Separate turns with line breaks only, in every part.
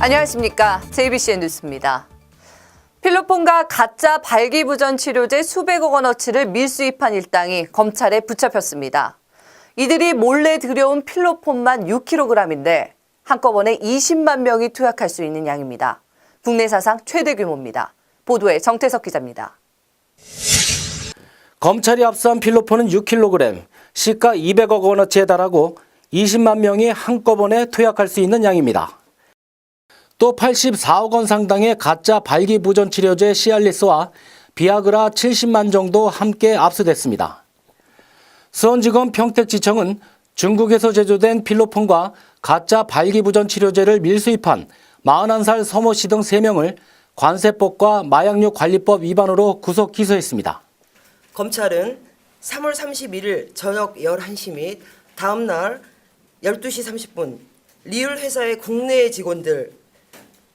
안녕하십니까. JBCN 뉴스입니다. 필로폰과 가짜 발기부전 치료제 수백억 원어치를 밀수입한 일당이 검찰에 붙잡혔습니다. 이들이 몰래 들여온 필로폰만 6kg인데 한꺼번에 20만 명이 투약할 수 있는 양입니다. 국내 사상 최대 규모입니다. 보도에 정태석 기자입니다.
검찰이 압수한 필로폰은 6kg, 시가 200억 원어치에 달하고 20만 명이 한꺼번에 투약할 수 있는 양입니다. 또 84억 원 상당의 가짜 발기부전 치료제 시알리스와 비아그라 70만 정도 함께 압수됐습니다. 수원지검 평택지청은 중국에서 제조된 필로폰과 가짜 발기부전 치료제를 밀수입한 41살 서모 씨 등 3명을 관세법과 마약류 관리법 위반으로 구속 기소했습니다.
검찰은 3월 31일 저녁 11시 및 다음 날 12시 30분 리을 회사의 국내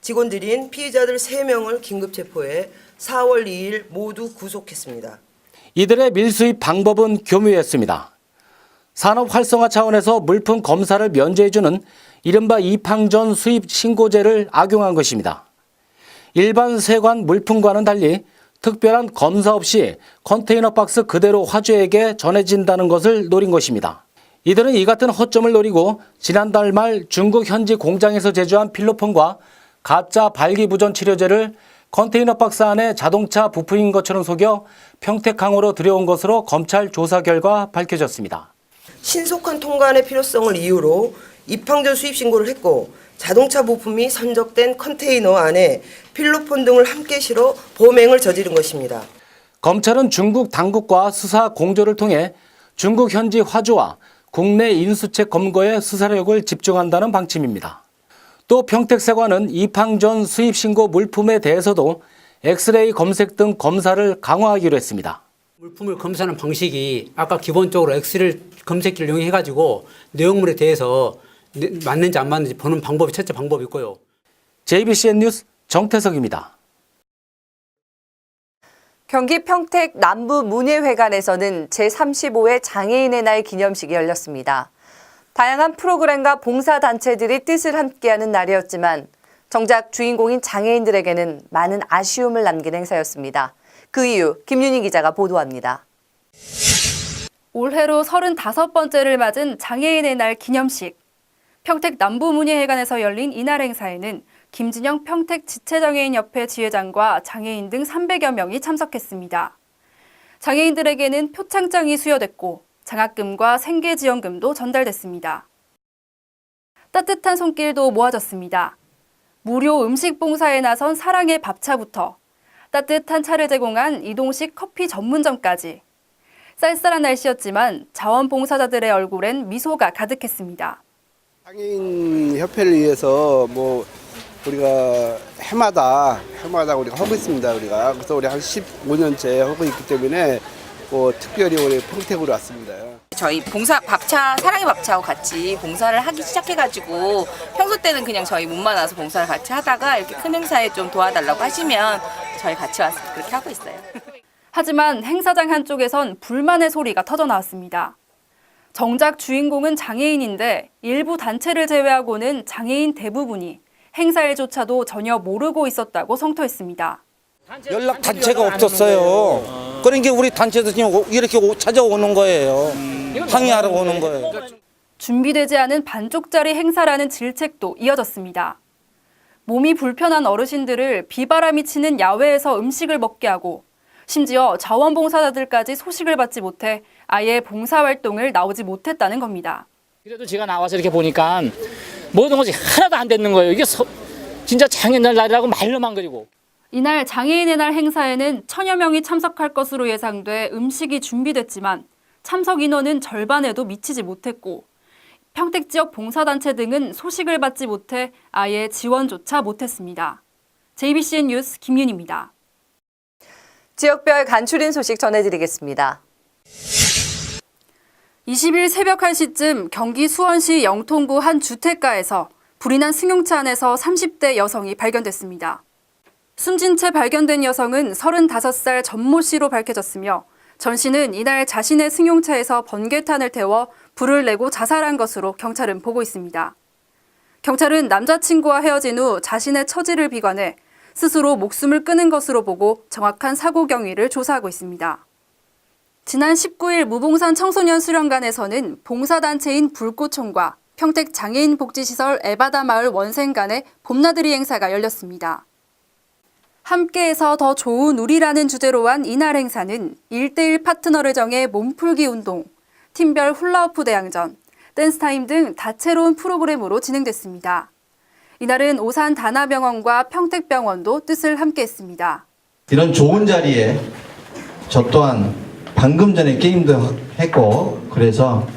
직원들인 피의자들 3명을 긴급 체포해 4월 2일 모두 구속했습니다.
이들의 밀수입 방법은 교묘했습니다. 산업 활성화 차원에서 물품 검사를 면제해주는 이른바 입항전 수입 신고제를 악용한 것입니다. 일반 세관 물품과는 달리 특별한 검사 없이 컨테이너 박스 그대로 화주에게 전해진다는 것을 노린 것입니다. 이들은 이 같은 허점을 노리고 지난달 말 중국 현지 공장에서 제조한 필로폰과 가짜 발기부전 치료제를 컨테이너 박스 안에 자동차 부품인 것처럼 속여 평택항으로 들여온 것으로 검찰 조사 결과 밝혀졌습니다.
신속한 통관의 필요성을 이유로 입항전 수입 신고를 했고 자동차 부품이 선적된 컨테이너 안에 필로폰 등을 함께 실어 범행을 저지른 것입니다.
검찰은 중국 당국과 수사 공조를 통해 중국 현지 화주와 국내 인수책 검거에 수사력을 집중한다는 방침입니다. 또 평택세관은 입항전 수입 신고 물품에 대해서도 엑스레이 검색 등 검사를 강화하기로 했습니다.
물품을 검사하는 방식이 아까 기본적으로 엑스레이 검색기를 이용해가지고 내용물에 대해서 맞는지 안 맞는지 보는 방법이 첫째 방법이고요.
JBCN 뉴스 정태석입니다.
경기 평택 남부문예회관에서는 제35회 장애인의 날 기념식이 열렸습니다. 다양한 프로그램과 봉사단체들이 뜻을 함께하는 날이었지만 정작 주인공인 장애인들에게는 많은 아쉬움을 남긴 행사였습니다. 그 이유 김윤희 기자가 보도합니다.
올해로 35번째를 맞은 장애인의 날 기념식. 평택 남부문예회관에서 열린 이날 행사에는 김진영 평택지체장애인협회 지회장과 장애인 등 300여 명이 참석했습니다. 장애인들에게는 표창장이 수여됐고 장학금과 생계지원금도 전달됐습니다. 따뜻한 손길도 모아졌습니다. 무료 음식 봉사에 나선 사랑의 밥차부터 따뜻한 차를 제공한 이동식 커피 전문점까지 쌀쌀한 날씨였지만 자원봉사자들의 얼굴엔 미소가 가득했습니다.
장애인 협회를 위해서 우리가 해마다 우리가 하고 있습니다. 그래서 우리 한 15년째 하고 있기 때문에 특별히 우리 평택으로 왔습니다.
저희 사랑의 밥차하고 같이 봉사를 하기 시작해가지고 평소 때는 그냥 저희 몸만 와서 봉사를 같이 하다가 이렇게 큰 행사에 좀 도와달라고 하시면 저희 같이 와서 그렇게 하고 있어요.
하지만 행사장 한쪽에선 불만의 소리가 터져나왔습니다. 정작 주인공은 장애인인데 일부 단체를 제외하고는 장애인 대부분이 행사일조차도 전혀 모르고 있었다고 성토했습니다.
연락 단체가 없었어요. 그러니까 우리 단체도 지금 이렇게 찾아오는 거예요. 항의하러 오는 거예요.
준비되지 않은 반쪽짜리 행사라는 질책도 이어졌습니다. 몸이 불편한 어르신들을 비바람이 치는 야외에서 음식을 먹게 하고 심지어 자원봉사자들까지 소식을 받지 못해 아예 봉사활동을 나오지 못했다는 겁니다.
그래도 제가 나와서 이렇게 보니까 모든 것이 하나도 안 됐는 거예요. 이게 진짜 장애인의 날이라고 말로만 그리고.
이날 장애인의 날 행사에는 1000여 명이 참석할 것으로 예상돼 음식이 준비됐지만 참석 인원은 절반에도 미치지 못했고 평택 지역 봉사단체 등은 소식을 받지 못해 아예 지원조차 못했습니다. JBCN 뉴스 김윤희입니다.
지역별 간추린 소식 전해드리겠습니다. 20일 새벽 1시쯤 경기 수원시 영통구 한 주택가에서 불이 난 승용차 안에서 30대 여성이 발견됐습니다. 숨진 채 발견된 여성은 35살 전모 씨로 밝혀졌으며 전 씨는 이날 자신의 승용차에서 번개탄을 태워 불을 내고 자살한 것으로 경찰은 보고 있습니다.
경찰은 남자친구와 헤어진 후 자신의 처지를 비관해 스스로 목숨을 끊은 것으로 보고 정확한 사고 경위를 조사하고 있습니다. 지난 19일 무봉산 청소년 수련관에서는 봉사단체인 불꽃총과 평택 장애인 복지시설 에바다 마을 원생 간의 봄나들이 행사가 열렸습니다. 함께해서 더 좋은 우리라는 주제로 한 이날 행사는 1대1 파트너를 정해 몸풀기 운동, 팀별 훌라후프 대항전, 댄스타임 등 다채로운 프로그램으로 진행됐습니다. 이날은 오산 다나병원과 평택병원도 뜻을 함께했습니다.
이런 좋은 자리에 저 또한 방금 전에 게임도 했고 그래서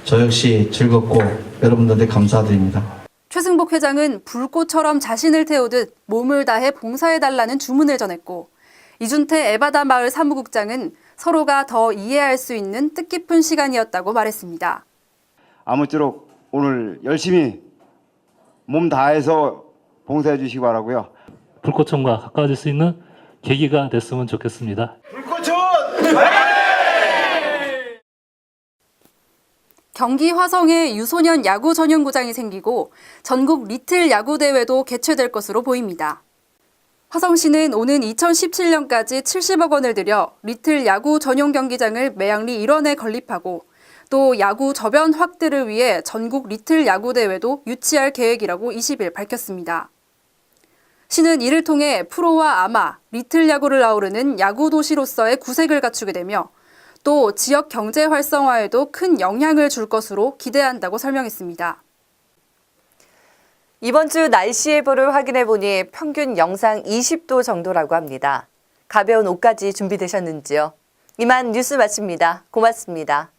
저 역시 즐겁고 여러분들한테 감사드립니다.
최승복 회장은 불꽃처럼 자신을 태우듯 몸을 다해 봉사해달라는 주문을 전했고 이준태 에바다 마을 사무국장은 서로가 더 이해할 수 있는 뜻깊은 시간이었다고 말했습니다.
아무쪼록 오늘 열심히 몸 다해서 봉사해 주시기 바라고요.
불꽃촌과 가까워질 수 있는 계기가 됐으면 좋겠습니다.
불꽃촌!
경기 화성에 유소년 야구 전용구장이 생기고 전국 리틀 야구 대회도 개최될 것으로 보입니다. 화성시는 오는 2017년까지 70억 원을 들여 리틀 야구 전용 경기장을 매양리 일원에 건립하고 또 야구 저변 확대를 위해 전국 리틀 야구 대회도 유치할 계획이라고 20일 밝혔습니다. 시는 이를 통해 프로와 아마, 리틀 야구를 아우르는 야구 도시로서의 구색을 갖추게 되며 또 지역 경제 활성화에도 큰 영향을 줄 것으로 기대한다고 설명했습니다.
이번 주 날씨 예보를 확인해 보니 평균 영상 20도 정도라고 합니다. 가벼운 옷까지 준비되셨는지요? 이만 뉴스 마칩니다. 고맙습니다.